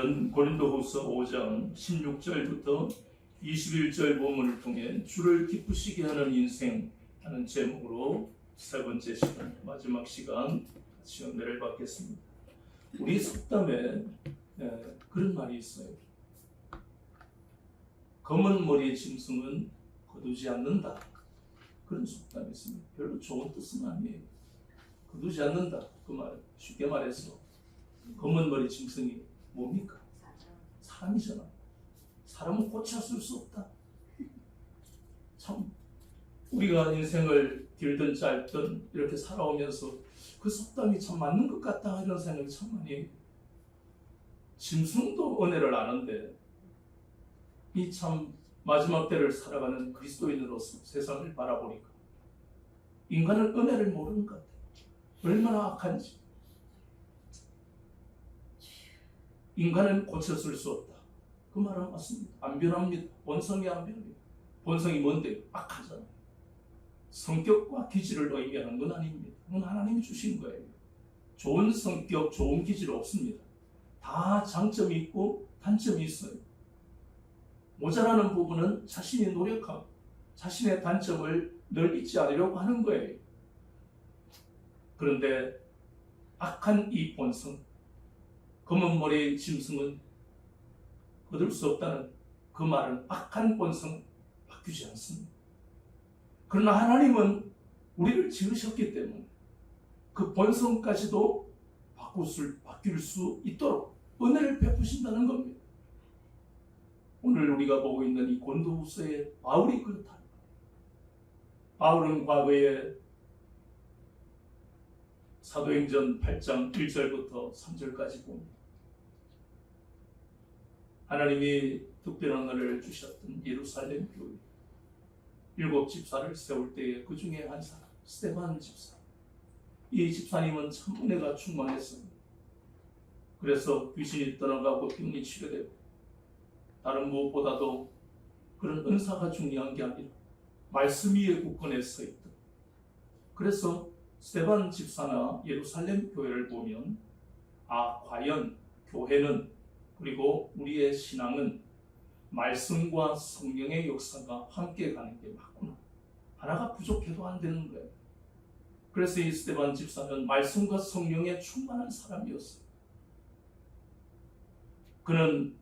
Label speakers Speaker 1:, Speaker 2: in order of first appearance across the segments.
Speaker 1: 우리는 고린도후서 5장 16절부터 21절 본문을 통해 주를 기쁘시게 하는 인생 하는 제목으로 세 번째 시간, 마지막 시간 같이 은혜를 받겠습니다. 우리 속담에 그런 말이 있어요. 검은 머리의 짐승은 거두지 않는다. 그런 속담이 있습니다. 별로 좋은 뜻은 아니에요. 거두지 않는다. 그 말 쉽게 말해서 검은 머리 짐승이 뭡니까? 사람이잖아. 사람은 고쳐줄 수 없다. 참 우리가 인생을 길든 짧든 이렇게 살아오면서 그 속담이 참 맞는 것 같다 이런 생각이 참 많이 해요. 짐승도 은혜를 아는데 이 참 마지막 때를 살아가는 그리스도인으로서 세상을 바라보니까 인간은 은혜를 모르는 것 같아요. 얼마나 악한지. 인간은 고쳐줄 수 없다. 그 말은 맞습니다. 안 변합니다. 본성이 안 변합니다. 본성이 뭔데요? 악하잖아요. 성격과 기질을 의미하는 건 아닙니다. 그건 하나님이 주신 거예요. 좋은 성격, 좋은 기질 없습니다. 다 장점이 있고 단점이 있어요. 모자라는 부분은 자신이 노력하고 자신의 단점을 늘 잊지 않으려고 하는 거예요. 그런데 악한 이 본성, 검은 머리의 짐승은 거둘 수 없다는 그 말은 악한 본성 바뀌지 않습니다. 그러나 하나님은 우리를 지으셨기 때문에 그 본성까지도 바뀔 수 있도록 은혜를 베푸신다는 겁니다. 오늘 우리가 보고 있는 이 고린도후서의 바울이 그렇다. 바울은 과거에 사도행전 8장 1절부터 3절까지 봅니다. 하나님이 특별한 은혜를 주셨던 예루살렘 교회 7 집사를 세울 때에 그 중에 한 사람 스데반 집사. 이 집사님은 참 은혜가 충만했습니다. 그래서 귀신이 떠나가고 병이 치료되고 다른 무엇보다도 그런 은사가 중요한 게 아니라 말씀 위에 굳건해 서 있다. 그래서 스데반 집사나 예루살렘 교회를 보면 과연 교회는 그리고 우리의 신앙은 말씀과 성령의 역사가 함께 가는 게 맞구나. 하나가 부족해도 안 되는 거예요. 그래서 이 스데반 집사는 말씀과 성령에 충만한 사람이었어요. 그는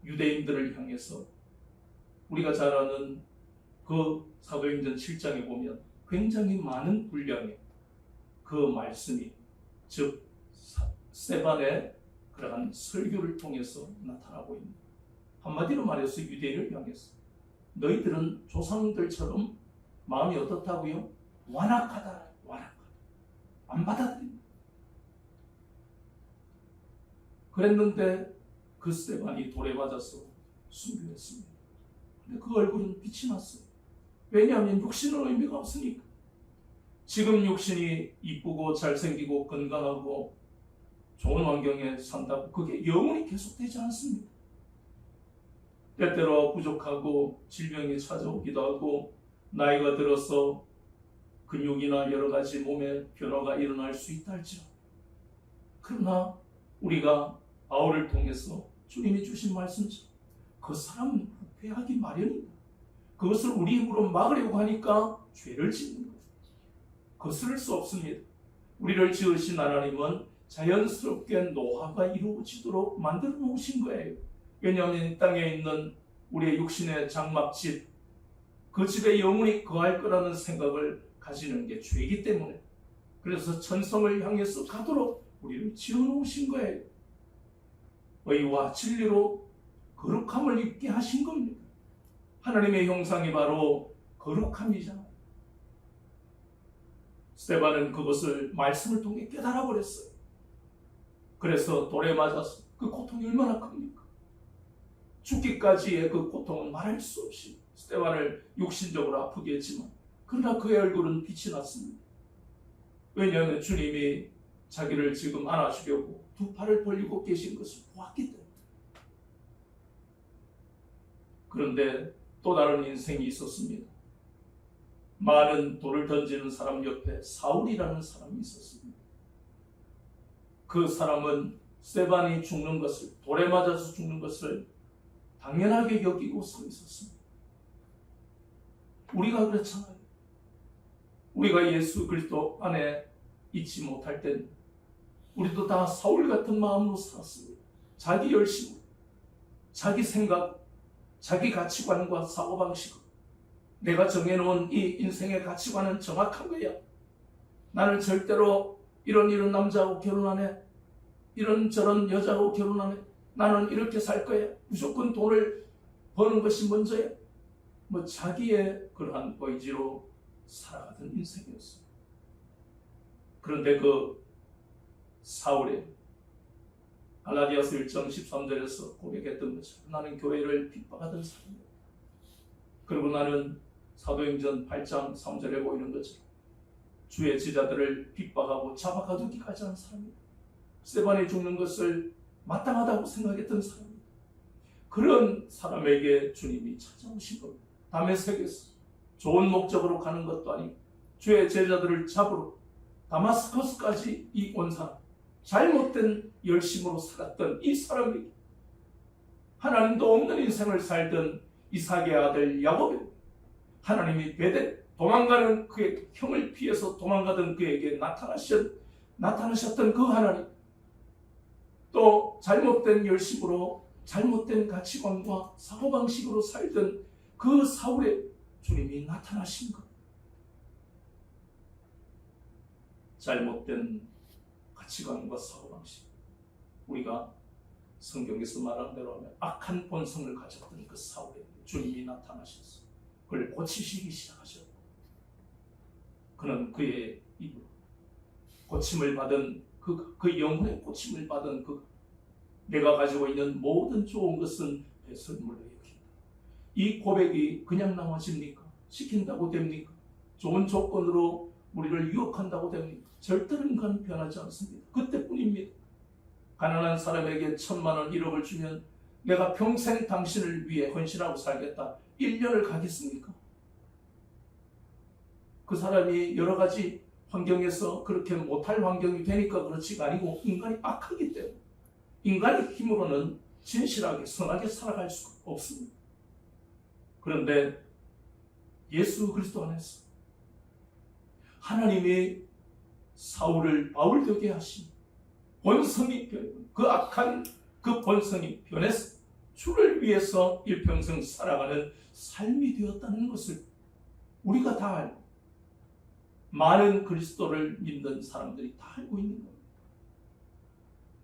Speaker 1: 유대인들을 향해서 우리가 잘 아는 그 사도행전 7장에 보면 굉장히 많은 분량의 그 말씀이 즉 스데반의 그러한 설교를 통해서 나타나고 있는 한마디로 말해서 유대인을 향해서 너희들은 조상들처럼 마음이 어떻다고요? 완악하다. 안 받아들인다. 그랬는데 그 스데반이 돌에 맞아서 순교했습니다. 근데 그 얼굴은 빛이 났어요. 왜냐하면 육신은 의미가 없으니까. 지금 육신이 이쁘고 잘생기고 건강하고 좋은 환경에 산다고 그게 영원히 계속되지 않습니다. 때때로 부족하고 질병이 찾아오기도 하고 나이가 들어서 근육이나 여러 가지 몸의 변화가 일어날 수 있다 할지라도 그러나 우리가 바울을 통해서 주님이 주신 말씀처럼 그 사람은 후회하기 마련이다. 그것을 우리 힘으로 막으려고 하니까 죄를 짓는 거예요. 거스를 수 없습니다. 우리를 지으신 하나님은 자연스럽게 노화가 이루어지도록 만들어 놓으신 거예요. 왜냐하면 이 땅에 있는 우리의 육신의 장막집, 그 집에 영원히 거할 거라는 생각을 가지는 게 죄이기 때문에 그래서 천성을 향해서 가도록 우리를 지어 놓으신 거예요. 의와 진리로 거룩함을 입게 하신 겁니다. 하나님의 형상이 바로 거룩함이잖아요. 스데반은 그것을 말씀을 통해 깨달아 버렸어요. 그래서 돌에 맞아서 그 고통이 얼마나 큽니까? 죽기까지의 그 고통은 말할 수 없이 스데반을 육신적으로 아프게 했지만 그러나 그의 얼굴은 빛이 났습니다. 왜냐하면 주님이 자기를 지금 안아주려고 두 팔을 벌리고 계신 것을 보았기 때문에. 그런데 또 다른 인생이 있었습니다. 많은 돌을 던지는 사람 옆에 사울이라는 사람이 있었습니다. 그 사람은 스데반이 죽는 것을, 돌에 맞아서 죽는 것을 당연하게 여기고 서 있었습니다. 우리가 그렇잖아요. 우리가 예수 그리스도 안에 있지 못할 땐 우리도 다 사울 같은 마음으로 살았습니다. 자기 열심으로, 자기 생각, 자기 가치관과 사고방식으로 내가 정해놓은 이 인생의 가치관은 정확한 거야. 나는 절대로 이런 남자하고 결혼 안 해. 이런저런 여자하고 결혼 안 해. 나는 이렇게 살 거야. 무조건 돈을 버는 것이 먼저야. 자기의 그러한 의지로 살아가던 인생이었어요. 그런데 그 사울의 갈라디아서 1장 13절에서 고백했던 것처럼 나는 교회를 핍박하던 사람이다. 그리고 나는 사도행전 8장 3절에 보이는 것처럼 주의 제자들을 핍박하고 잡아가두기까지 한 사람이다. 스데반이 죽는 것을 마땅하다고 생각했던 사람이다. 그런 사람에게 주님이 찾아오신 겁니다. 다메섹에서 좋은 목적으로 가는 것도 아니고 주의 제자들을 잡으러 다마스커스까지 온 사람, 잘못된 열심으로 살았던 이 사람에게 하나님도 없는 인생을 살던 이삭의 아들 야곱에게 하나님이 베델 도망가는 그의 형을 피해서 도망가던 그에게 나타나셨던 그 하나님, 또 잘못된 열심으로 잘못된 가치관과 사고방식으로 살던 그 사울에 주님이 나타나신 것. 잘못된 가치관과 사고방식, 우리가 성경에서 말한 대로 하면 악한 본성을 가졌던 그 사울에 주님이 나타나셔서 그를 고치시기 시작하셨고, 그는 그의 입으로 고침을 받은 그 영혼의 고침을 받은 내가 가지고 있는 모든 좋은 것은 배설물로 여긴다. 이 고백이 그냥 나와집니까? 시킨다고 됩니까? 좋은 조건으로 우리를 유혹한다고 됩니까? 절대로 인간은 변하지 않습니다. 그때뿐입니다. 가난한 사람에게 1,000만 원, 1억을 주면 내가 평생 당신을 위해 헌신하고 살겠다. 1년을 가겠습니까? 그 사람이 여러 가지 환경에서 그렇게 못할 환경이 되니까 그렇지가 아니고 인간이 악하기 때문에 인간의 힘으로는 진실하게 선하게 살아갈 수가 없습니다. 그런데 예수 그리스도 안에서 하나님이 사울을 바울 되게 하신 본성이 변했고 그 악한 그 본성이 변해서 주를 위해서 일평생 살아가는 삶이 되었다는 것을 우리가 다 알고 많은 그리스도를 믿는 사람들이 다 알고 있는 겁니다.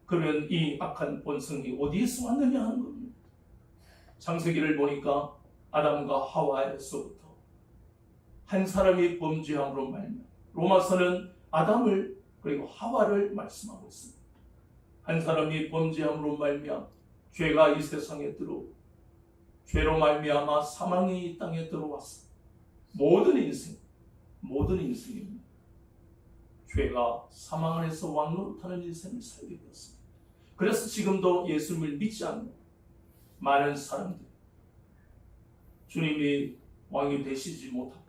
Speaker 1: 그러면 이 악한 본성이 어디에서 왔느냐 하는 겁니다. 창세기를 보니까 아담과 하와에서부터 한 사람이 범죄함으로 말미암아, 로마서는 아담을 그리고 하와를 말씀하고 있습니다. 한 사람이 범죄함으로 말미암아 죄가 이 세상에 들어오고 죄로 말미암아 사망이 이 땅에 들어왔어. 모든 인생입니다. 죄가 사망 안에서 왕노릇하는 인생을 살게 되었습니다. 그래서 지금도 예수님을 믿지 않는 많은 사람들, 주님이 왕이 되시지 못하고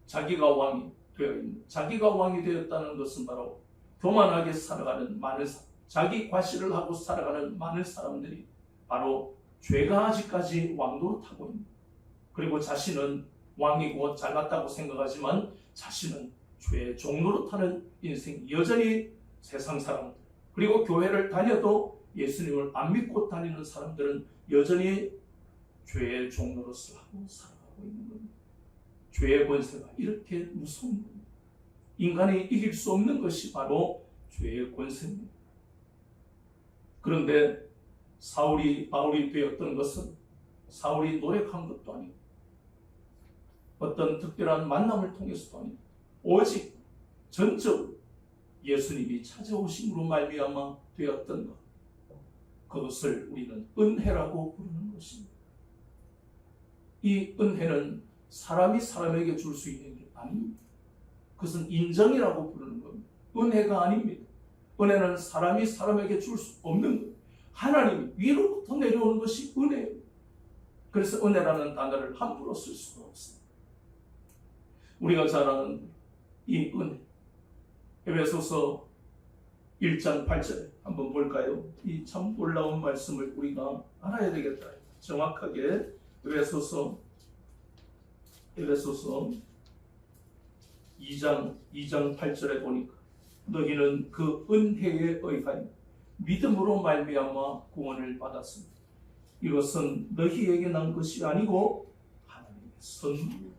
Speaker 1: 자기가 왕이 되었다는 것은 바로 교만하게 살아가는 많은 사람, 자기 과시를 하고 살아가는 많은 사람들이 바로 죄가 아직까지 왕노릇하고 있는, 그리고 자신은 왕이고 잘났다고 생각하지만 자신은 죄의 종노릇하는 인생, 여전히 세상 사람들, 그리고 교회를 다녀도 예수님을 안 믿고 다니는 사람들은 여전히 죄의 종노릇을 하고 살아가고 있는 겁니다. 죄의 권세가 이렇게 무서운 겁니다. 인간이 이길 수 없는 것이 바로 죄의 권세입니다. 그런데 바울이 되었던 것은 사울이 노력한 것도 아니고 어떤 특별한 만남을 통해서도 아니고 오직 전적으로 예수님이 찾아오심으로 말미암아 되었던 것, 그것을 우리는 은혜라고 부르는 것입니다. 이 은혜는 사람이 사람에게 줄 수 있는 게 아닙니다. 그것은 인정이라고 부르는 겁니다. 은혜가 아닙니다. 은혜는 사람이 사람에게 줄 수 없는 것, 하나님이 위로부터 내려오는 것이 은혜예요. 그래서 은혜라는 단어를 함부로 쓸 수가 없습니다. 우리가 잘 아는 이 은혜, 에베소서 1장 8절에 한번 볼까요? 이 참 놀라운 말씀을 우리가 알아야 되겠다. 정확하게 에베소서 2장 8절에 보니까 너희는 그 은혜에 의하여 믿음으로 말미암아 구원을 받았습니다. 이것은 너희에게 난 것이 아니고 하나님의 선물입니다.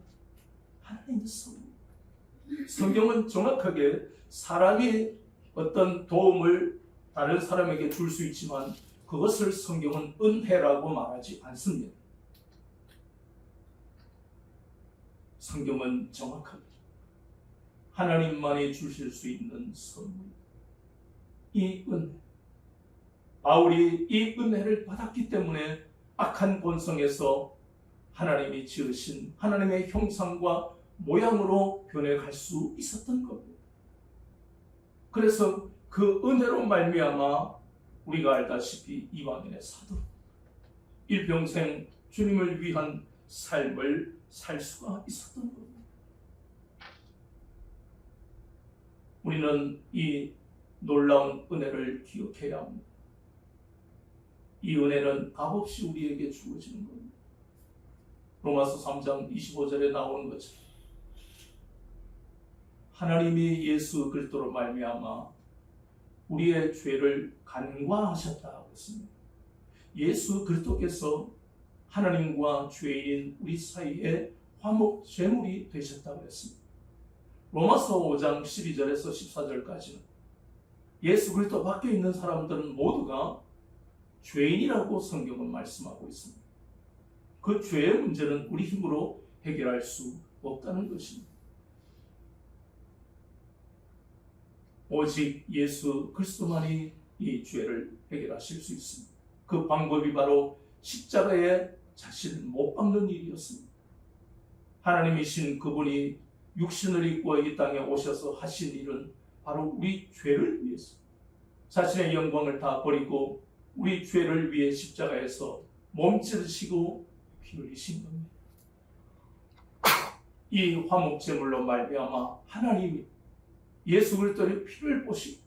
Speaker 1: 하나님의 선물. 성경은 정확하게 사람이 어떤 도움을 다른 사람에게 줄 수 있지만 그것을 성경은 은혜라고 말하지 않습니다. 성경은 정확하게 하나님만이 주실 수 있는 선물, 이 은혜. 바울이 이 은혜를 받았기 때문에 악한 본성에서 하나님이 지으신 하나님의 형상과 모양으로 변해갈 수 있었던 겁니다. 그래서 그 은혜로 말미암아 우리가 알다시피 이방인의 사도, 일평생 주님을 위한 삶을 살 수가 있었던 겁니다. 우리는 이 놀라운 은혜를 기억해야 합니다. 이 은혜는 값없이 우리에게 주어지는 겁니다. 로마서 3장 25절에 나오는 것처럼 하나님이 예수 그리스도로 말미암아 우리의 죄를 간과하셨다고 했습니다. 예수 그리스도께서 하나님과 죄인인 우리 사이에 화목 제물이 되셨다고 했습니다. 로마서 5장 12절에서 14절까지는 예수 그리스도 밖에 있는 사람들은 모두가 죄인이라고 성경은 말씀하고 있습니다. 그 죄의 문제는 우리 힘으로 해결할 수 없다는 것입니다. 오직 예수 그리스도만이 이 죄를 해결하실 수 있습니다. 그 방법이 바로 십자가에 자신을 못 박는 일이었습니다. 하나님이신 그분이 육신을 입고 이 땅에 오셔서 하신 일은 바로 우리 죄를 위해서 자신의 영광을 다 버리고 우리 죄를 위해 십자가에서 몸짓으시고 피 흘리신 겁니다. 이 화목제물로 말미암아 하나님이 예수 그리스도의 피를 보시고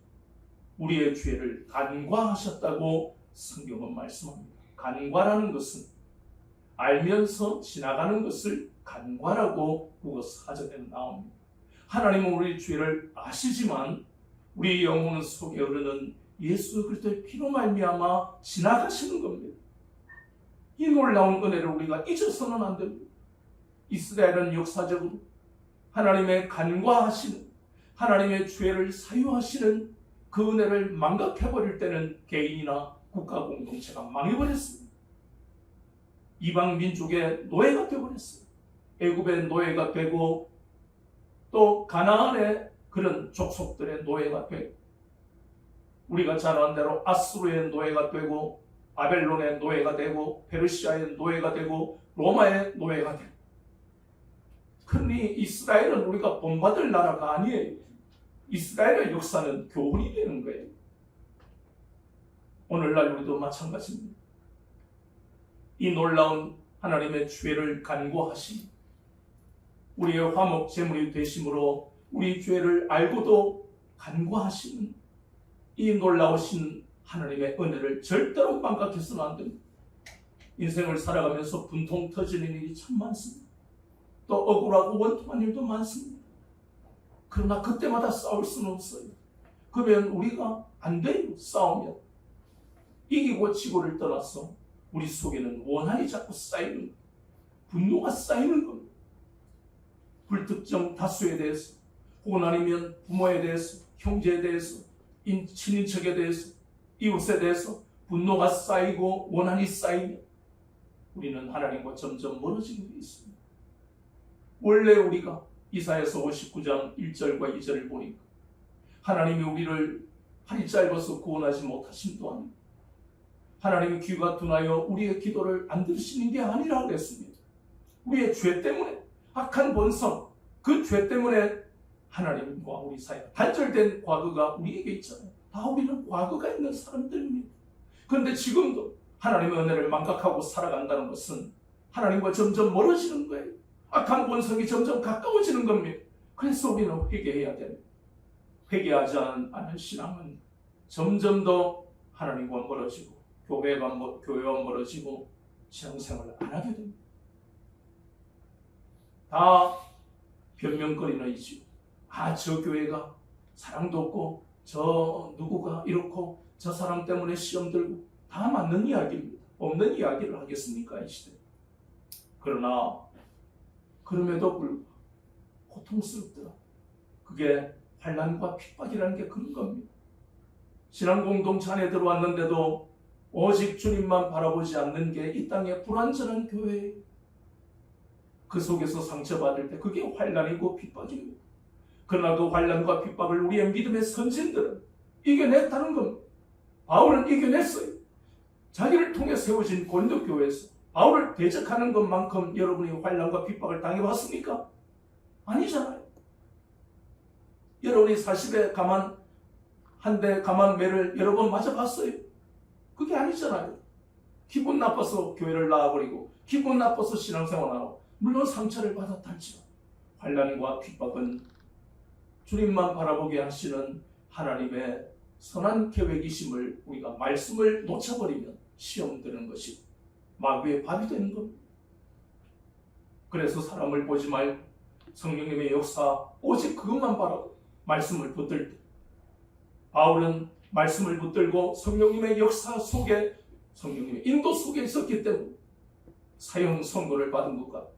Speaker 1: 우리의 죄를 간과하셨다고 성경은 말씀합니다. 간과라는 것은 알면서 지나가는 것을 간과라고 국어 사전에 나옵니다. 하나님은 우리 죄를 아시지만 우리 영혼 속에 흐르는 예수 그리스도의 피로 말미암아 지나가시는 겁니다. 이 놀라운 은혜를 우리가 잊어서는 안 됩니다. 이스라엘은 역사적으로 하나님의 간과하시는 하나님의 죄를 사유하시는 그 은혜를 망각해버릴 때는 개인이나 국가 공동체가 망해버렸습니다. 이방 민족의 노예가 되어버렸어요. 애굽의 노예가 되고 또 가나안의 그런 족속들의 노예가 되고 우리가 잘 아는 대로 아수르의 노예가 되고 바벨론의 노예가 되고 페르시아의 노예가 되고 로마의 노예가 되고 그러니 이스라엘은 우리가 본받을 나라가 아니에요. 이스라엘의 역사는 교훈이 되는 거예요. 오늘날 우리도 마찬가지입니다. 이 놀라운 하나님의 죄를 간구하심, 우리의 화목 제물이 되심으로 우리 죄를 알고도 간구하시는 이 놀라우신 하나님의 은혜를 절대로 망각해서는 안 됩니다. 인생을 살아가면서 분통 터지는 일이 참 많습니다. 또 억울하고 원통한 일도 많습니다. 그러나 그때마다 싸울 수는 없어요. 그러면 우리가 안 돼요. 싸우면 이기고 지고를 떠나서 우리 속에는 원한이 자꾸 쌓이는 겁니다. 분노가 쌓이는 겁니다. 불특정 다수에 대해서 혹은 아니면 부모에 대해서 형제에 대해서 친인척에 대해서 이웃에 대해서 분노가 쌓이고 원한이 쌓이면 우리는 하나님과 점점 멀어지게 되어 있습니다. 원래 우리가 이사야서 59장 1절과 2절을 보니까 하나님이 우리를 팔이 짧아서 구원하지 못하심도 아니고 하나님이 귀가 둔하여 우리의 기도를 안 들으시는 게 아니라 그랬습니다. 우리의 죄 때문에 악한 본성, 그 죄 때문에 하나님과 우리 사이가 단절된 과거가 우리에게 있잖아요. 다 우리는 과거가 있는 사람들입니다. 그런데 지금도 하나님의 은혜를 망각하고 살아간다는 것은 하나님과 점점 멀어지는 거예요. 악한 본성이 점점 가까워지는 겁니다. 그래서 우리는 회개해야 됩니다. 회개하지 않은 신앙은 점점 더 하나님과 멀어지고 교회와 멀어지고 신앙생활을 안 하게 됩니다. 다 변명거리는 이죠. 저 교회가 사랑도 없고 저 누구가 이렇고 저 사람 때문에 시험 들고, 다 맞는 이야기입니다. 없는 이야기를 하겠습니까 이 시대. 그러나 그럼에도 불구하고 고통스럽더라. 그게 환난과 핍박이라는 게 그런 겁니다. 신앙 공동체 안에 들어왔는데도 오직 주님만 바라보지 않는 게 이 땅의 불완전한 교회예요. 그 속에서 상처받을 때 그게 환난이고 핍박입니다. 그러나 그 환난과 핍박을 우리의 믿음의 선진들은 이겨냈다는 겁니다. 바울은 이겨냈어요. 자기를 통해 세워진 고린도 교회에서 바울을 대적하는 것만큼 여러분이 환난과 핍박을 당해봤습니까? 아니잖아요. 여러분이 40에 가만 한 대 가만 매를 여러 번 맞아봤어요? 그게 아니잖아요. 기분 나빠서 교회를 나와버리고 기분 나빠서 신앙생활 하고, 물론 상처를 받았달지만 환난과 핍박은 주님만 바라보게 하시는 하나님의 선한 계획이심을 우리가 말씀을 놓쳐버리면 시험 드는 것이 마귀의 밥이 되는 겁니다. 그래서 사람을 보지 말고 성령님의 역사 오직 그것만 바라고 말씀을 붙들 때, 바울은 말씀을 붙들고 성령님의 역사 속에, 성령님의 인도 속에 있었기 때문에 사형 선고를 받은 것과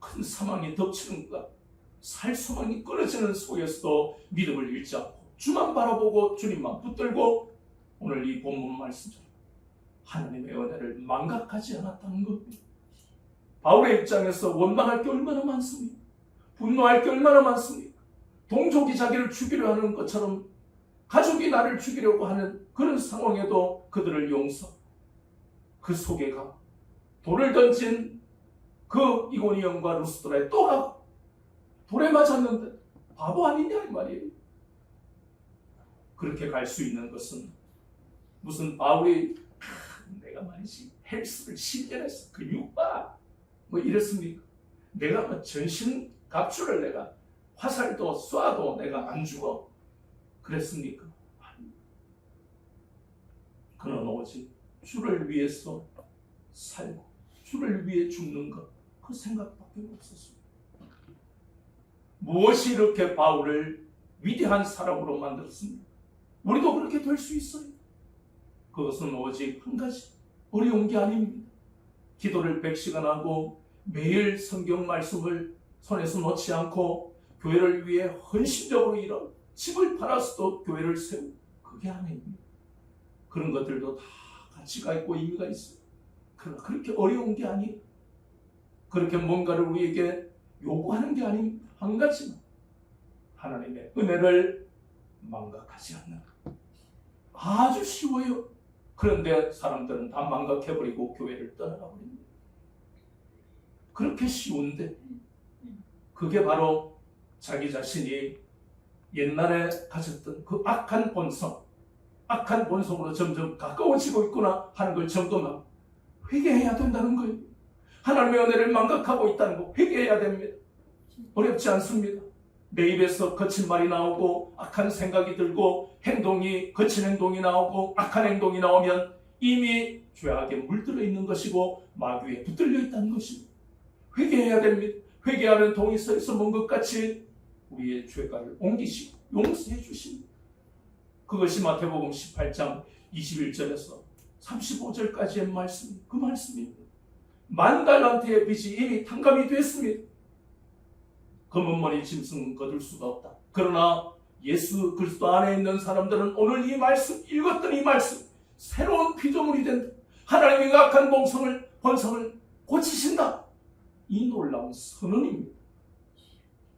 Speaker 1: 큰 사망이 덮치는 것과 살 소망이 끊어지는 속에서도 믿음을 잃지 않고 주만 바라보고 주님만 붙들고 오늘 이 본문 말씀처럼 하나님의 은혜를 망각하지 않았다는 겁니다. 바울의 입장에서 원망할 게 얼마나 많습니까? 분노할 게 얼마나 많습니까? 동족이 자기를 죽이려 하는 것처럼 가족이 나를 죽이려고 하는 그런 상황에도 그들을 용서, 그 속에 가 돌을 던진 그 이고니온과 루스드라에 또 가고 돌에 맞았는데 바보 아니냐 이 말이에요. 그렇게 갈 수 있는 것은 무슨 바울이 내가 말이지 헬스를 10년 했어 근육봐 뭐 이랬습니까? 내가 뭐 전신 갑주를 내가 화살도 쏴도 내가 안 죽어 그랬습니까? 그는 오직 주를 위해서 살고 주를 위해 죽는 것, 그 생각밖에 없었습니다. 무엇이 이렇게 바울을 위대한 사람으로 만들었습니까? 우리도 그렇게 될 수 있어요. 그것은 오직 한 가지, 어려운 게 아닙니다. 기도를 100시간 하고 매일 성경 말씀을 손에서 놓지 않고 교회를 위해 헌신적으로 일하고 집을 팔아서도 교회를 세우고, 그게 아닙니다. 그런 것들도 다 가치가 있고 의미가 있어요. 그러나 그렇게 어려운 게 아니에요. 그렇게 뭔가를 우리에게 요구하는 게 아닙니다. 한 가지만, 하나님의 은혜를 망각하지 않는 것. 아주 쉬워요. 그런데 사람들은 다 망각해버리고 교회를 떠나가 버립니다. 그렇게 쉬운데 그게 바로 자기 자신이 옛날에 가졌던 그 악한 본성으로 점점 가까워지고 있구나 하는 걸 점검하고 회개해야 된다는 거예요. 하나님의 은혜를 망각하고 있다는 거 회개해야 됩니다. 어렵지 않습니다. 내 입에서 거친 말이 나오고 악한 생각이 들고 거친 행동이 나오고 악한 행동이 나오면 이미 죄악에 물들어 있는 것이고 마귀에 붙들려 있다는 것입니다. 회개해야 됩니다. 회개하면 동이서에서 먼 것 같이 우리의 죄가를 옮기시고 용서해 주십니다. 그것이 마태복음 18장 21절에서 35절까지의 말씀, 그 말씀입니다. 10,000달란트의 빚이 이미 탕감이 됐습니다. 검은 머리 짐승은 거둘 수가 없다. 그러나 예수 그리스도 안에 있는 사람들은 오늘 이 말씀, 읽었던 이 말씀, 새로운 피조물이 된다. 하나님의 악한 본성을 고치신다. 이 놀라운 선언입니다.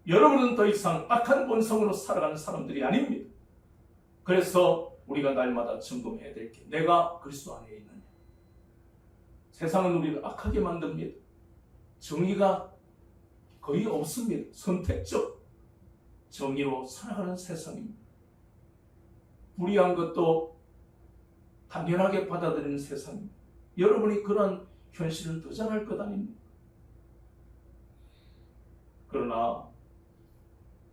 Speaker 1: 여러분은 더 이상 악한 본성으로 살아가는 사람들이 아닙니다. 그래서 우리가 날마다 점검해야 될 게, 내가 그리스도 안에 있느냐. 세상은 우리를 악하게 만듭니다. 정의가 거의 없습니다. 선택적 정의로 살아가는 세상입니다. 불의한 것도 당연하게 받아들이는 세상입니다. 여러분이 그런 현실을 더 잘할 것 아닙니까? 그러나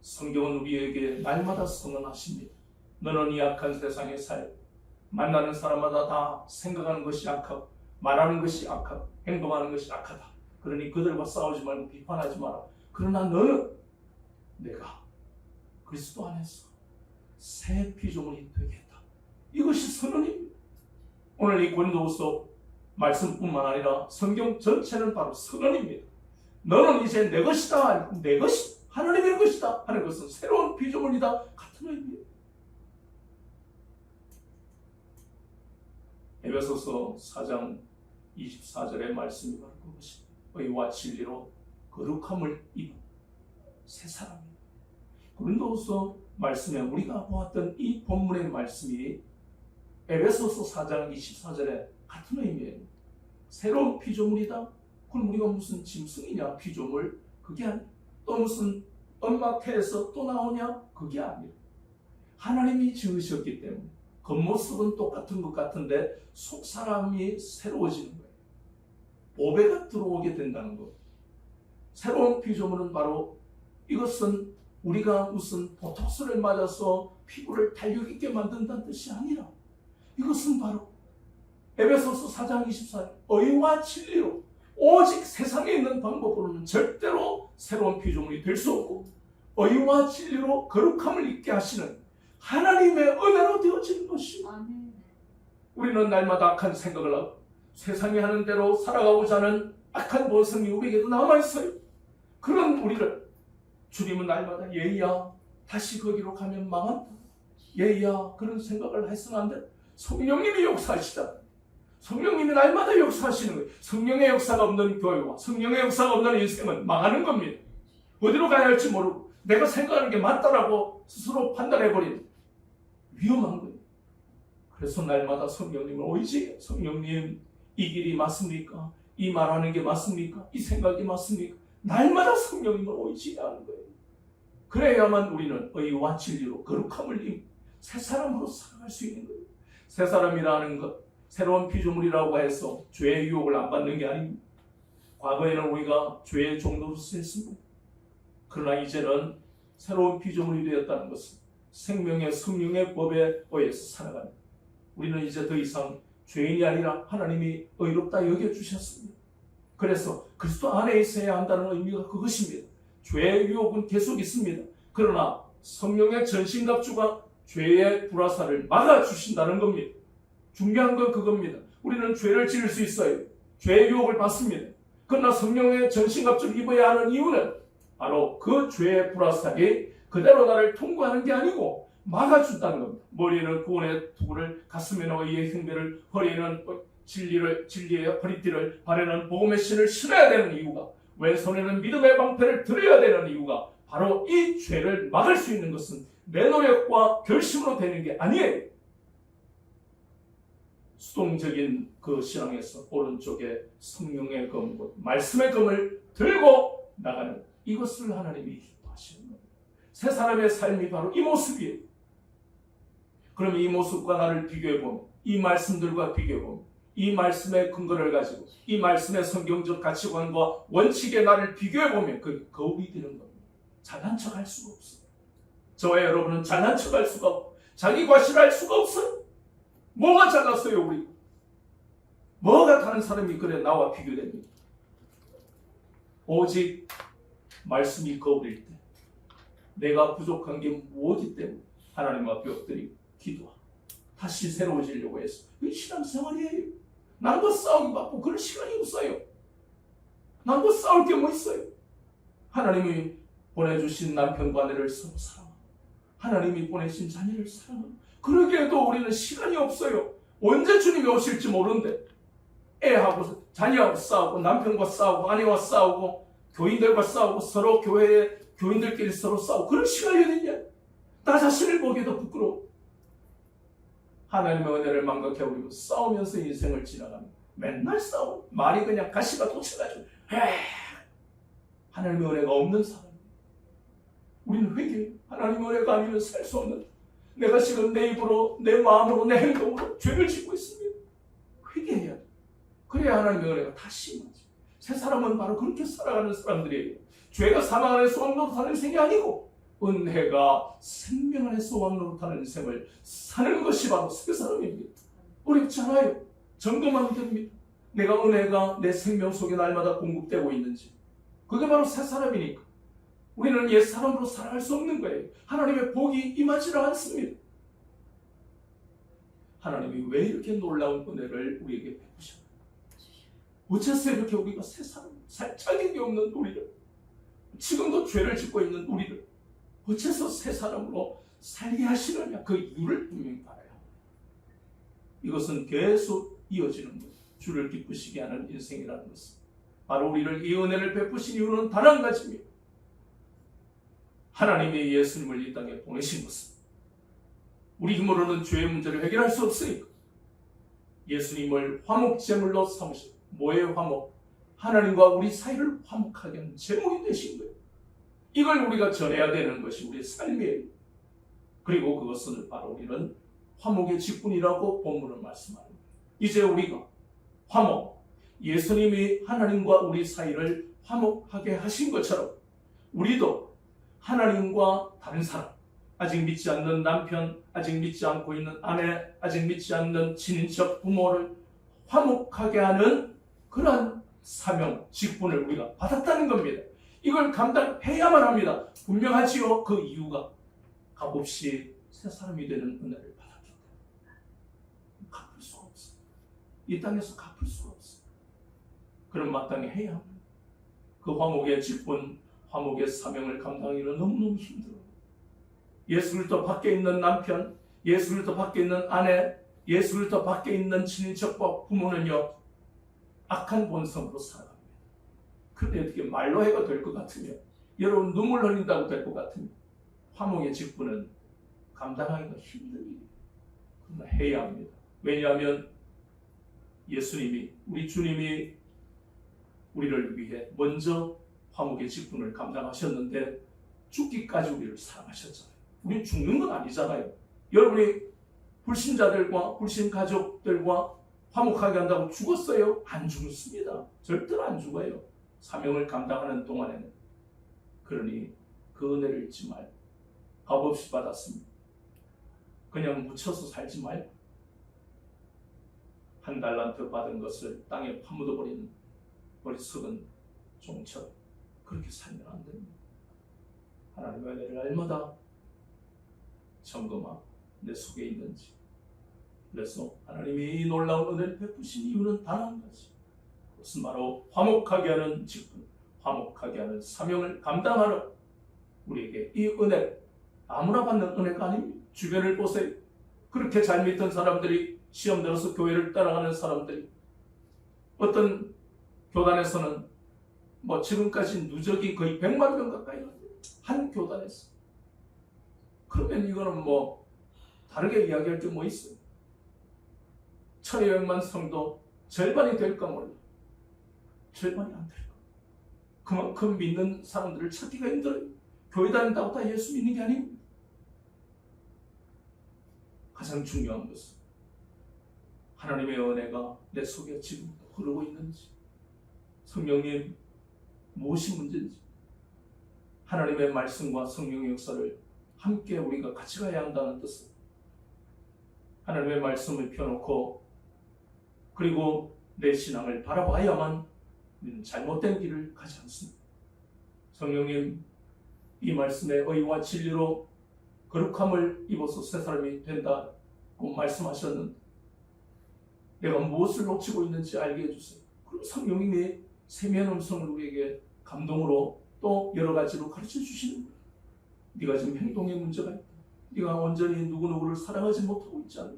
Speaker 1: 성경은 우리에게 날마다 선언하십니다. 너는 이 악한 세상에 살 만나는 사람마다 다 생각하는 것이 악하고 말하는 것이 악하고 행동하는 것이 악하다. 그러니 그들과 싸우지 말고 비판하지 마라. 그러나 너는 내가 그리스도 안에서 새 피조물이 되겠다. 이것이 선언입니다. 오늘 이 고린도후서 말씀뿐만 아니라 성경 전체는 바로 선언입니다. 너는 이제 내 것이다. 내 것이 하나님의 것이다 하는 것은 새로운 피조물이다 같은 의미입니다. 에베소서 4장 24절의 말씀이 바로 그것입니다. 의와 진리로 거룩함을 입은 새 사람입니다. 고린도후서 말씀에 우리가 보았던 이 본문의 말씀이 에베소서 4장 24절에 같은 의미예요. 새로운 피조물이다. 그럼 우리가 무슨 짐승이냐 피조물? 그게 아니야. 또 무슨 엄마 태에서 또 나오냐? 그게 아니에요. 하나님이 지으셨기 때문에 겉모습은 똑같은 것 같은데 속 사람이 새로워지는 거예요. 보배가 들어오게 된다는 것. 새로운 피조물은 바로 이것은 우리가 무슨 보톡스를 맞아서 피부를 탄력 있게 만든다는 뜻이 아니라 이것은 바로 에베소서 4장 24절 의와 진리로 오직 세상에 있는 방법으로는 절대로 새로운 피조물이 될 수 없고 의와 진리로 거룩함을 입게 하시는 하나님의 은혜로 되어지는 것입니다. 우리는 날마다 악한 생각을 하고 세상이 하는 대로 살아가고자 하는 악한 본성이 우리에게도 남아있어요. 그런 우리를 주님은 날마다 예의야 다시 거기로 가면 망한다. 예의야 그런 생각을 해서는 안 돼. 성령님이 역사하시다. 성령님이 날마다 역사하시는 거예요. 성령의 역사가 없는 교회와 성령의 역사가 없는 인생은 망하는 겁니다. 어디로 가야 할지 모르고 내가 생각하는 게 맞다라고 스스로 판단해버리는 위험한 거예요. 그래서 날마다 성령님을 오이지 성령님 이 길이 맞습니까? 이 말하는 게 맞습니까? 이 생각이 맞습니까? 날마다 성령님을 오이지 하는 거예요. 그래야만 우리는 의와 진리로 거룩함을 입고 새 사람으로 살아갈 수 있는 거예요. 새 사람이라는 것, 새로운 피조물이라고 해서 죄의 유혹을 안 받는 게 아닙니다. 과거에는 우리가 죄의 종로로서 했습니다. 그러나 이제는 새로운 피조물이 되었다는 것은 생명의 성령의 법에 의해서 살아가는 우리는 이제 더 이상 죄인이 아니라 하나님이 의롭다 여겨주셨습니다. 그래서 그리스도 안에 있어야 한다는 의미가 그것입니다. 죄의 유혹은 계속 있습니다. 그러나 성령의 전신갑주가 죄의 불화살을 막아주신다는 겁니다. 중요한 건 그겁니다. 우리는 죄를 지을 수 있어요. 죄의 유혹을 받습니다. 그러나 성령의 전신갑주를 입어야 하는 이유는 바로 그 죄의 불화살이 그대로 나를 통과하는 게 아니고 막아준다는 겁니다. 머리에는 구원의 투구를, 가슴에는 의의 흉배를, 허리에는 진리의 허리띠를, 발에는 복음의 신을 신어야 되는 이유가, 왼손에는 믿음의 방패를 들어야 되는 이유가 바로 이 죄를 막을 수 있는 것은 내 노력과 결심으로 되는 게 아니에요. 수동적인 그 신앙에서 오른쪽에 성령의 검, 말씀의 검을 들고 나가는 이것을 하나님이 기뻐하시는 거예요. 새 사람의 삶이 바로 이 모습이에요. 그럼 이 모습과 나를 비교해보면, 이 말씀들과 비교해보면, 이 말씀의 근거를 가지고 이 말씀의 성경적 가치관과 원칙에 나를 비교해보면 그 거울이 되는 겁니다. 잘난 척할 수가 없어요. 저와 여러분은 잘난 척할 수가 없고 자기 과시할 수가 없어요. 뭐가 잘났어요 우리? 뭐가 다른 사람이 그래 나와 비교됩니까? 오직 말씀이 거울일 때 내가 부족한 게 무엇이기 때문에 하나님 앞에 엎드리고 기도하고 다시 새로워지려고 해서 이 신앙생활이에요. 남과 싸우기 바쁘고 그럴 시간이 없어요. 남과 싸울 게 뭐 있어요? 하나님이 보내주신 남편과 아내를 서로 사랑하고 하나님이 보내신 자녀를 사랑하고 그러기에도 우리는 시간이 없어요. 언제 주님이 오실지 모르는데 애하고 자녀하고 싸우고 남편과 싸우고 아내와 싸우고 교인들과 싸우고 서로 교회에 교인들끼리 서로 싸우고 그런 시간이 어딨냐? 나 자신을 보기에도 부끄러워. 하나님의 은혜를 망각해버리고 싸우면서 인생을 지나갑니다. 맨날 싸워. 말이 그냥 가시가 돋쳐가지고 하나님의 은혜가 없는 사람. 우리는 회개해요. 하나님의 은혜가 아니면 살 수 없는 내가 지금 내 입으로 내 마음으로 내 행동으로 죄를 짓고 있습니다. 회개해야 돼. 그래야 하나님의 은혜가 다시 임하지. 새 사람은 바로 그렇게 살아가는 사람들이에요. 죄가 사망 안에 소망으로 사는 인생이 아니고 은혜가 생명 안에서 왕노릇하는 인생을 사는 것이 바로 새 사람입니다. 어렵지 않아요. 점검하면 됩니다. 내가 은혜가 내 생명 속에 날마다 공급되고 있는지. 그게 바로 새 사람이니까. 우리는 옛 사람으로 살아갈 수 없는 거예요. 하나님의 복이 임하지를 않습니다. 하나님이 왜 이렇게 놀라운 은혜를 우리에게 베푸셨나요? 어째서 이렇게 우리가 새 사람, 살짝인 게 없는 우리를, 지금도 죄를 짓고 있는 우리를 어째서 새 사람으로 살게 하시느냐, 그 이유를 분명히 알아야 합니다. 이것은 계속 이어지는 것, 주를 기쁘시게 하는 인생이라는 것은 바로 우리를 이 은혜를 베푸신 이유는 단 한 가지입니다. 하나님이 예수님을 이 땅에 보내신 것은 우리 힘으로는 죄의 문제를 해결할 수 없으니까 예수님을 화목제물로 삼으시고, 뭐의 화목? 하나님과 우리 사이를 화목하게 하는 제목이 되신 거예요. 이걸 우리가 전해야 되는 것이 우리의 삶이에요. 그리고 그것을 바로 우리는 화목의 직분이라고 본문은 말씀하는 거예요. 이제 우리가 화목, 예수님이 하나님과 우리 사이를 화목하게 하신 것처럼 우리도 하나님과 다른 사람, 아직 믿지 않는 남편, 아직 믿지 않고 있는 아내, 아직 믿지 않는 친인척, 부모를 화목하게 하는 그러한 사명, 직분을 우리가 받았다는 겁니다. 이걸 감당해야만 합니다. 분명하지요. 그 이유가 값없이 새 사람이 되는 은혜를 받았기 때문에 갚을 수가 없어요. 이 땅에서 갚을 수가 없어요. 그럼 마땅히 해야 합니다. 그 화목의 직분, 화목의 사명을 감당하기는 너무너무 힘들어요. 예수 그리스도 밖에 있는 남편, 예수 그리스도 밖에 있는 아내, 예수 그리스도 밖에 있는 친인척과 부모는요, 악한 본성으로 살아갑니다. 그런데 어떻게 말로 해가 될 것 같으면, 여러분 눈물 흘린다고 될 것 같으면 화목의 직분은 감당하기가 힘든 일이에요. 그러나 해야 합니다. 왜냐하면 예수님이, 우리 주님이 우리를 위해 먼저 화목의 직분을 감당하셨는데 죽기까지 우리를 사랑하셨잖아요. 우리 죽는 건 아니잖아요. 여러분이 불신자들과 불신 가족들과 화목하게 한다고 죽었어요? 안 죽습니다. 절대로 안 죽어요. 사명을 감당하는 동안에는. 그러니 그 은혜를 잊지 말고 값없이 받았습니다. 그냥 묻혀서 살지 말고 한 달란트 받은 것을 땅에 파묻어버리는 어리석은 종처럼 그렇게 살면 안 됩니다. 하나님의 은혜를 날마다 점검하고 내 속에 있는지. 그래서 하나님이 이 놀라운 은혜를 베푸신 이유는 단 한 가지. 그것은 바로 화목하게 하는 직분, 화목하게 하는 사명을 감당하는 우리에게 이 은혜, 아무나 받는 은혜가 아닙니다. 주변을 보세요. 그렇게 잘 믿던 사람들이 시험 들어서 교회를 따라가는 사람들이, 어떤 교단에서는 지금까지 누적이 거의 100만 명 가까이 됩니다. 한 교단에서. 그러면 이거는 다르게 이야기할 게 뭐 있어요? 1200만 성도 절반이 될까 몰라. 절반이 안 될까. 그만큼 믿는 사람들을 찾기가 힘들어요. 교회 다닌다고 다 예수 믿는 게 아닙니다. 가장 중요한 것은 하나님의 은혜가 내 속에 지금 흐르고 있는지, 성령님 무엇이 문제인지, 하나님의 말씀과 성령의 역사를 함께 우리가 같이 가야 한다는 뜻은 하나님의 말씀을 펴놓고 그리고 내 신앙을 바라봐야만 우리는 잘못된 길을 가지 않습니다. 성령님, 이 말씀의 의와 진리로 거룩함을 입어서 새 사람이 된다고 말씀하셨는데 내가 무엇을 놓치고 있는지 알게 해주세요. 그럼 성령님이 세미한 음성을 우리에게 감동으로 또 여러 가지로 가르쳐 주시는 거예요. 네가 지금 행동에 문제가 있다. 네가 온전히 누구누구를 사랑하지 못하고 있지 않나.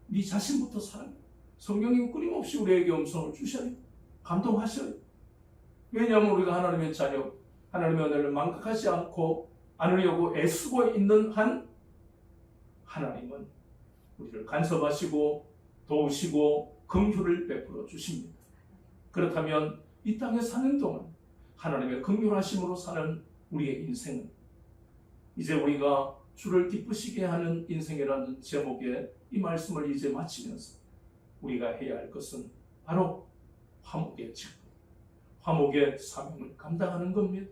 Speaker 1: 네 자신부터 사랑해. 성령님 끊임없이 우리에게 음성을 주셔요. 감동하셔요. 왜냐하면 우리가 하나님의 자녀, 하나님의 은혜를 망각하지 않으려고 애쓰고 있는 한 하나님은 우리를 간섭하시고 도우시고 긍휼을 베풀어 주십니다. 그렇다면 이 땅에 사는 동안 하나님의 긍휼하심으로 사는 우리의 인생은 이제 우리가 주를 기쁘시게 하는 인생이라는 제목의 이 말씀을 이제 마치면서 우리가 해야 할 것은 바로 화목의 직분, 화목의 사명을 감당하는 겁니다.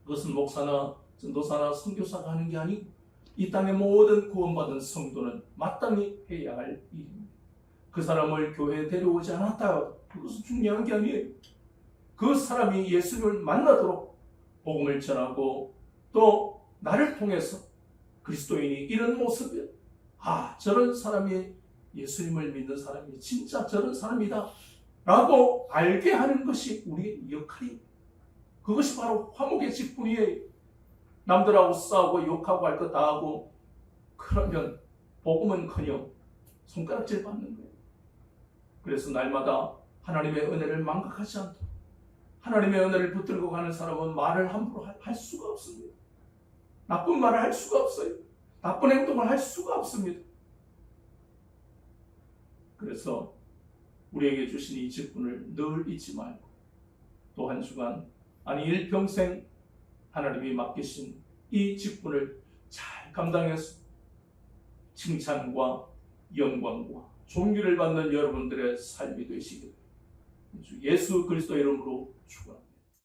Speaker 1: 그것은 목사나 전도사나 선교사가 하는 게 아니고 이 땅의 모든 구원받은 성도는 마땅히 해야 할 일입니다. 그 사람을 교회에 데려오지 않았다, 그것은 중요한 게 아니에요. 그 사람이 예수를 만나도록 복음을 전하고 또 나를 통해서 그리스도인이 이런 모습이야, 저런 사람이 예수님을 믿는 사람이 진짜 저런 사람이다 라고 알게 하는 것이 우리의 역할입니다. 그것이 바로 화목의 직분이에요. 남들하고 싸우고 욕하고 할 것 다 하고 그러면 복음은커녕 손가락질 받는 거예요. 그래서 날마다 하나님의 은혜를 망각하지 않도록, 하나님의 은혜를 붙들고 가는 사람은 말을 함부로 할 수가 없습니다. 나쁜 말을 할 수가 없어요. 나쁜 행동을 할 수가 없습니다. 그래서 우리에게 주신 이 직분을 늘 잊지 말고 또 한 주간, 아니 일평생 하나님이 맡기신 이 직분을 잘 감당해서 칭찬과 영광과 존귀를 받는 여러분들의 삶이 되시기를 예수 그리스도 이름으로 축원합니다.